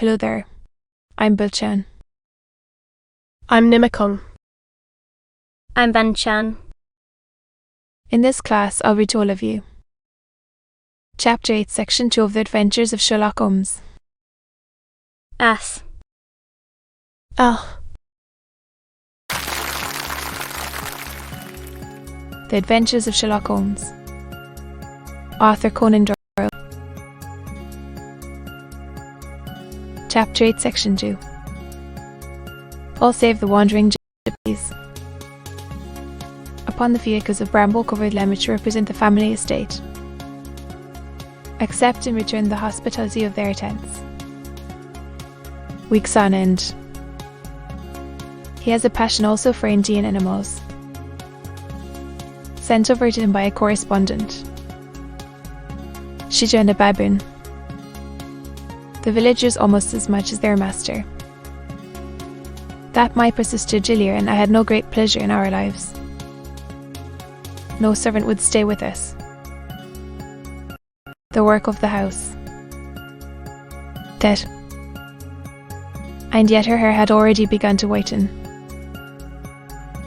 Hello there. I'm Bilchan. I'm Nimikung. I'm Banchan. In this class, I'll read to all of you. Chapter 8, Section 2 of The Adventures of Sherlock Holmes. S. L. The Adventures of Sherlock Holmes. Author Conan Doyle. Chapter 8, Section 2. All save the wandering gypsies. Upon the vehicles of bramble-covered lemon to represent the family estate. Accept in return the hospitality of their tents. Weeks on end. He has a passion also for Indian animals. Sent over to him by a correspondent. She joined a baboon. The villagers almost as much as their master. That my sister Gillier and I had no great pleasure in our lives. No servant would stay with us. The work of the house. Dead. And yet her hair had already begun to whiten.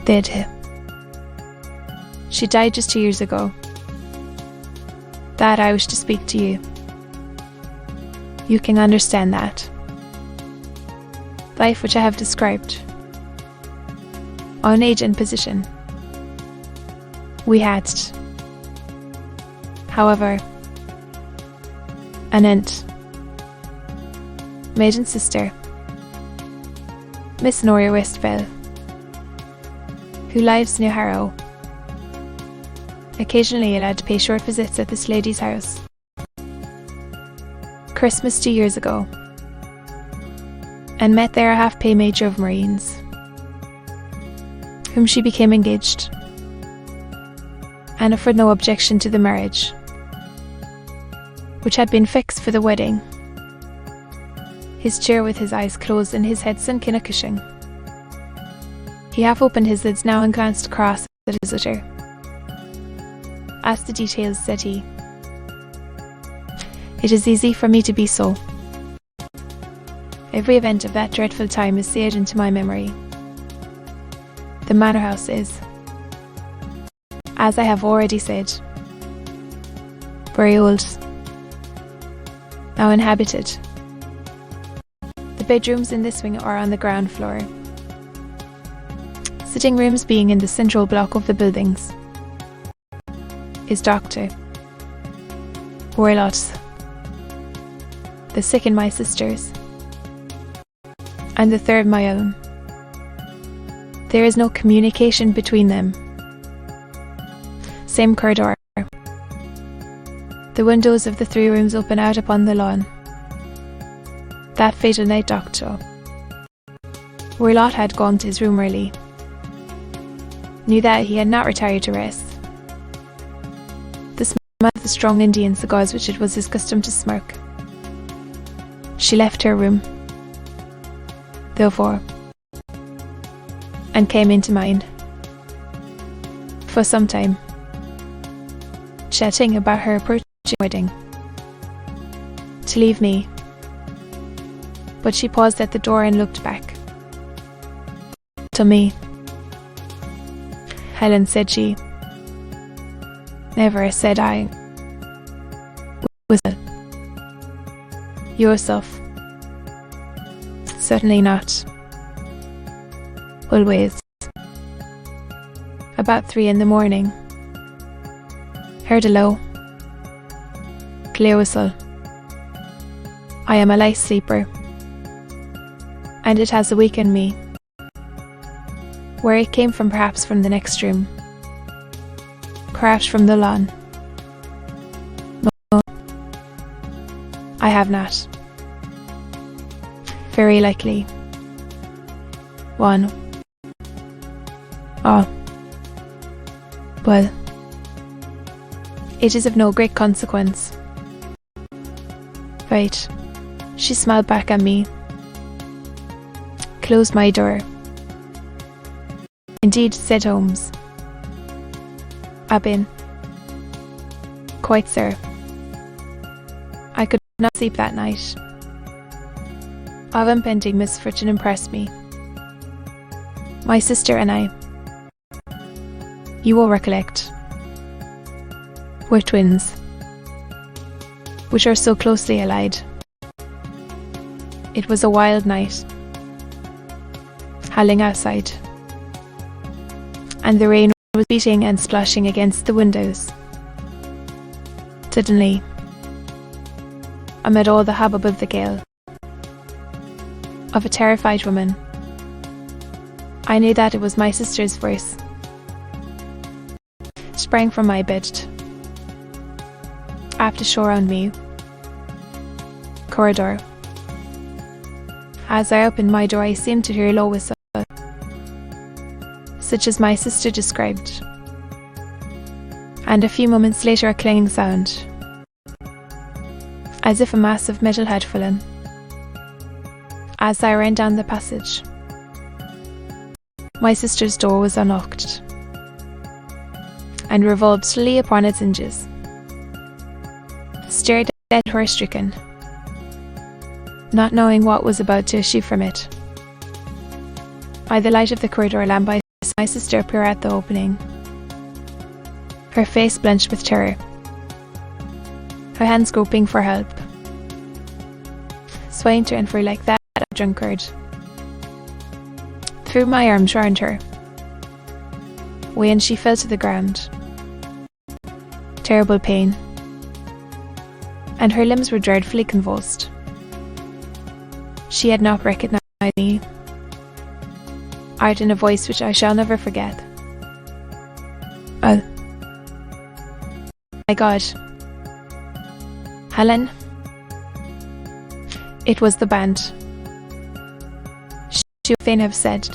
Dead. She died just 2 years ago. That I wish to speak to you. You can understand that. Life which I have described. On age and position. We had, however, an aunt, maiden sister, Miss Noria Westfell, who lives near Harrow. Occasionally allowed to pay short visits at this lady's house. Christmas 2 years ago, and met there a half-pay major of Marines, whom she became engaged, and offered no objection to the marriage, which had been fixed for the wedding. His chair with his eyes closed and his head sunk in a cushion. He half opened his lids now and glanced across at his visitor. Ask the details, said he. It is easy for me to be so. Every event of that dreadful time is seared into my memory. The manor house is, as I have already said, very old, now inhabited. The bedrooms in this wing are on the ground floor, sitting rooms being in the central block of the buildings. His doctor, Aloud, the second my sister's, and the third my own. There is no communication between them. Same corridor. The windows of the 3 rooms open out upon the lawn. That fatal night, doctor, where Lot had gone to his room early, knew that he had not retired to rest. The smell of the strong Indian cigars which it was his custom to smoke. She left her room, therefore, and came into mine. For some time, chatting about her approaching wedding, to leave me, but she paused at the door and looked back. To me. Helen, said she. Never, said I. Was it? Yourself? Certainly not. Always. About 3 in the morning. Heard a low, clear whistle. I am a light sleeper, and it has awakened me. Where it came from, perhaps from the next room, perhaps from the lawn. No, I have not. Very likely. 1. Oh. Well, it is of no great consequence. Right. She smiled back at me. Closed my door. Indeed, said Holmes. I've been. Quite, sir. I could not sleep that night. of impending misfortune impressed me. My sister and I, you will recollect, were twins, which are so closely allied. It was a wild night, howling outside, and the rain was beating and splashing against the windows. Suddenly, amid all the hubbub of the gale, of a terrified woman, I knew that it was my sister's voice. Sprang from my bed, after shore around me, corridor. As I opened my door, I seemed to hear a low whistle, such as my sister described, and a few moments later a clanging sound, as if a mass of metal had fallen. As I ran down the passage, my sister's door was unlocked and revolved slowly upon its hinges. Stared at horror-stricken, not knowing what was about to issue from it. By the light of the corridor lamp, I saw my sister appear at the opening, her face blenched with terror, her hands groping for help, swaying to and fro like that of a drunkard. Threw my arms round her, when she fell to the ground. Terrible pain, and her limbs were dreadfully convulsed. She had not recognised me. Uttered in a voice which I shall never forget. Oh, my God, Helen! It was the band. She would fain have said,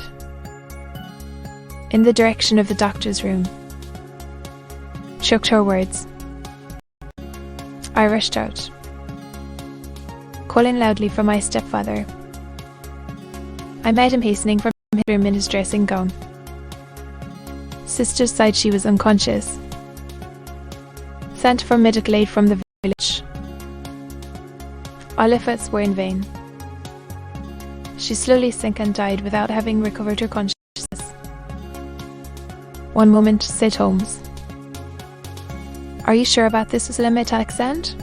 in the direction of the doctor's room. Choked her words. I rushed out, calling loudly for my stepfather. I met him hastening from his room in his dressing gown. Sister sighed she was unconscious. Sent for medical aid from the village. All efforts were in vain. She slowly sank and died without having recovered her consciousness. One moment, said Holmes. Are you sure about this? Was a metallic sound?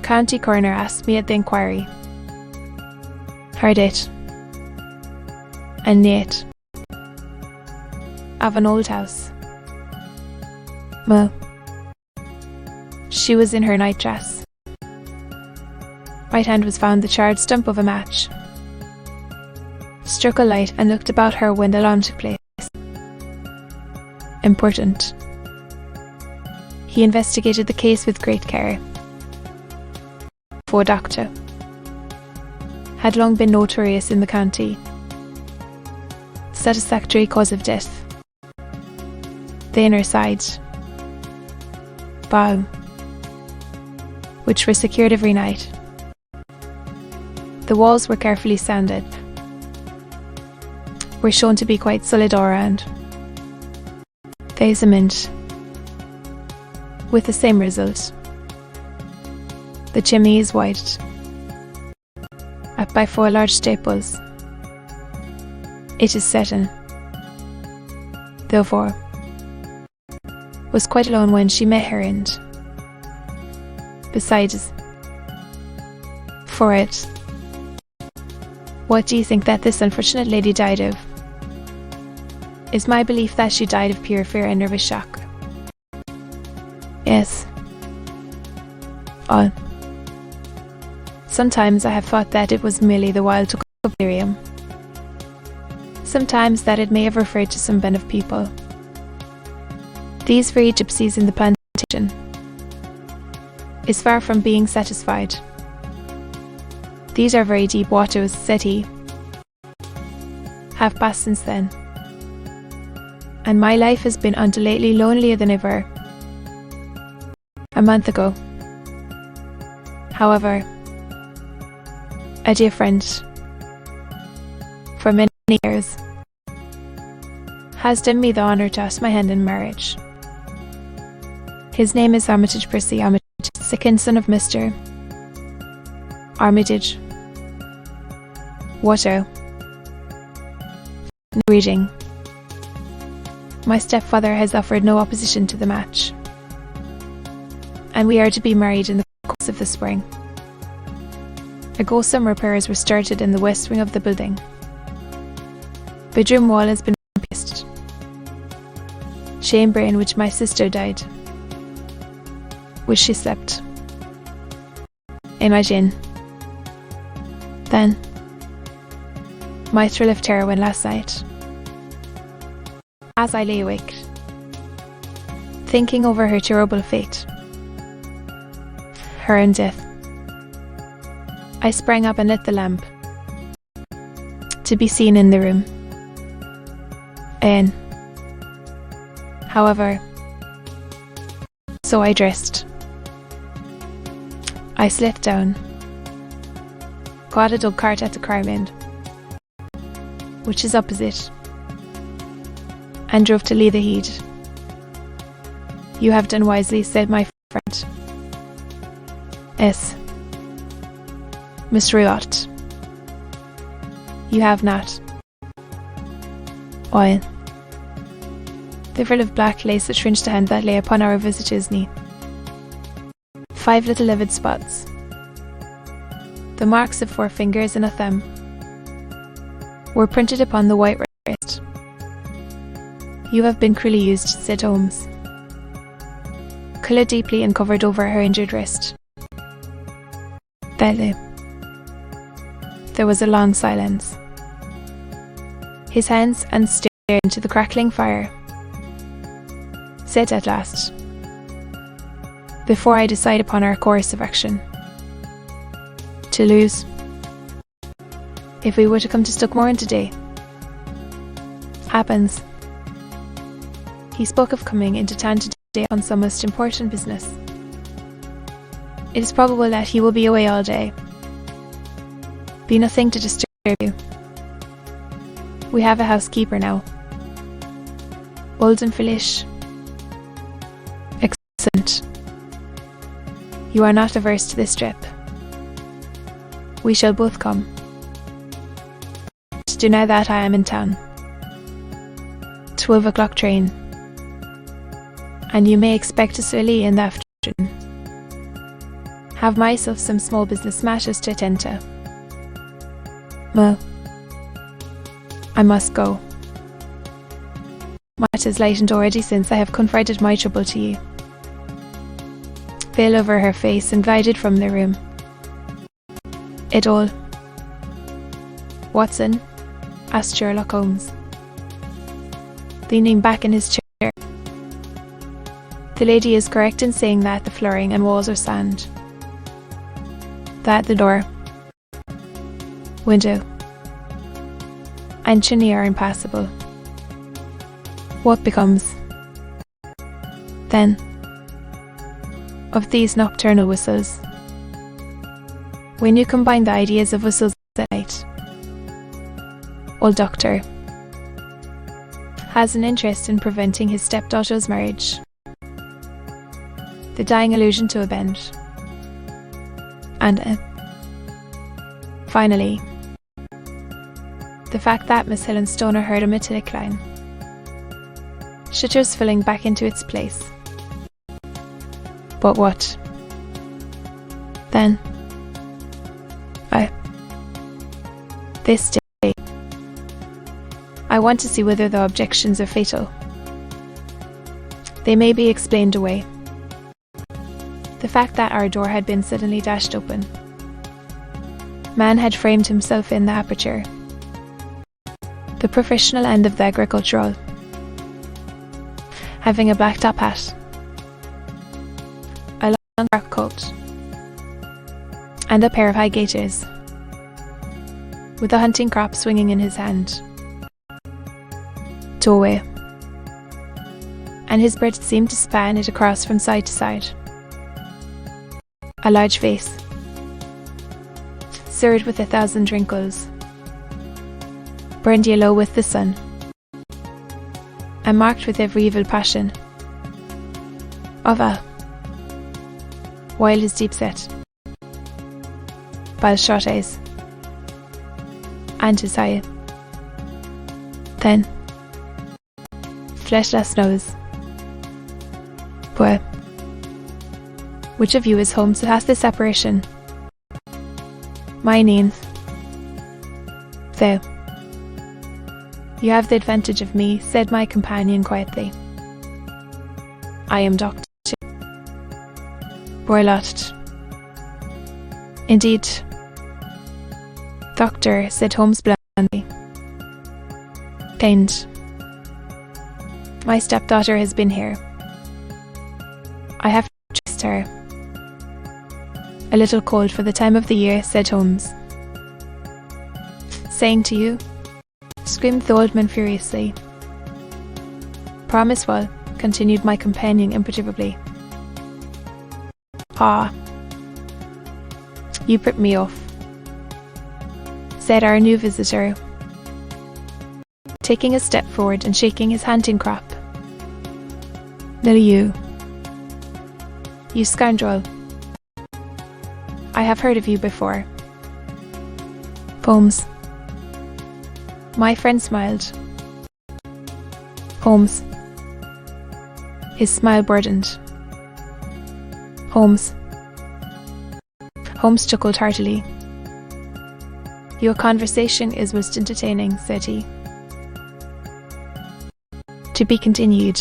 County coroner asked me at the inquiry. Heard it. And yet. Of an old house. Well, she was in her nightdress. Right hand was found the charred stump of a match. Struck a light and looked about her when the alarm took place. Important. He investigated the case with great care. For doctor. Had long been notorious in the county. Satisfactory cause of death. The inner side. Bow. Which were secured every night. The walls were carefully sanded. Were shown to be quite solid all around. They examined. With the same result. The chimney is white, up by 4 large staples. It is certain, therefore, was quite alone when she met her end. Besides, for it, what do you think that this unfortunate lady died of? Is my belief that she died of pure fear and nervous shock. Yes. Sometimes I have thought that it was merely the wild talk of delirium. Sometimes that it may have referred to some band of people. These very gypsies in the plantation is far from being satisfied. These are very deep waters, said he. Have passed since then. And my life has been until lately lonelier than ever. A month ago, however, a dear friend, for many years, has done me the honour to ask my hand in marriage. His name is Armitage Percy Armitage, second son of Mr. Armitage, Water. Reading. My stepfather has offered no opposition to the match, and we are to be married in the course of the spring. Some repairs were started in the west wing of the building. Bedroom wall has been replaced. Chamber in which my sister died, which she slept. Imagine. Then, my thrill of terror when last night, as I lay awake, thinking over her terrible fate, her own death, I sprang up and lit the lamp, to be seen in the room. And, however, so I dressed. I slipped down, got a dog cart at the Crime End, which is opposite, and drove to Leatherhead. You have done wisely, said my friend. S. Miss Riot. You have not. Oil. The frill of black lace that fringed the hand that lay upon our visitor's knee. 5 little livid spots. The marks of 4 fingers and a thumb were printed upon the white wrist. You have been cruelly used, said Holmes. Coloured deeply and covered over her injured wrist. There was a long silence. His hands and stared into the crackling fire. Said at last, before I decide upon our course of action, to lose, if we were to come to Stuckmoran today, happens. He spoke of coming into town today on some most important business. It is probable that he will be away all day. Be nothing to disturb you. We have a housekeeper now. Old and foolish. Excellent. You are not averse to this trip. We shall both come. Do now that I am in town. 12 o'clock train. And you may expect us early in the afternoon. Have myself some small business matters to attend to. Well, I must go. Much is lightened already since I have confided my trouble to you. Veil over her face and glided from the room. It all. Watson? Asked Sherlock Holmes, leaning back in his chair. The lady is correct in saying that the flooring and walls are sand. That the door, window, and chimney are impassable. What becomes, then, of these nocturnal whistles? When you combine the ideas of whistles at night, old Doctor has an interest in preventing his stepdaughter's marriage. The dying allusion to a bend. And finally, the fact that Miss Helen Stoner heard a metallic line. Shutters filling back into its place. But what? Then, this day, I want to see whether the objections are fatal. They may be explained away. The fact that our door had been suddenly dashed open. Man had framed himself in the aperture. The professional end of the agricultural, having a black top hat, a long dark coat, and a pair of high gaiters, with a hunting crop swinging in his hand. Doyle, and his breath seemed to span it across from side to side. A large face, seared with 1,000 wrinkles, burned yellow with the sun, and marked with every evil passion of a, while his deep set, shot eyes, and his eye. Then, fleshless nose. But which of you is Holmes that has this separation? My name. So, you have the advantage of me, said my companion quietly. I am Dr. Roylott. Indeed. Doctor, said Holmes blandly. Kind. My stepdaughter has been here. I have traced her. A little cold for the time of the year, said Holmes. Saying to you? Screamed the old man furiously. Promise well, continued my companion imperturbably. Ah. You put me off, said our new visitor, taking a step forward and shaking his hunting crop. You scoundrel. I have heard of you before. Holmes. My friend smiled. Holmes. His smile burdened. Holmes. Holmes chuckled heartily. Your conversation is most entertaining, said he. To be continued.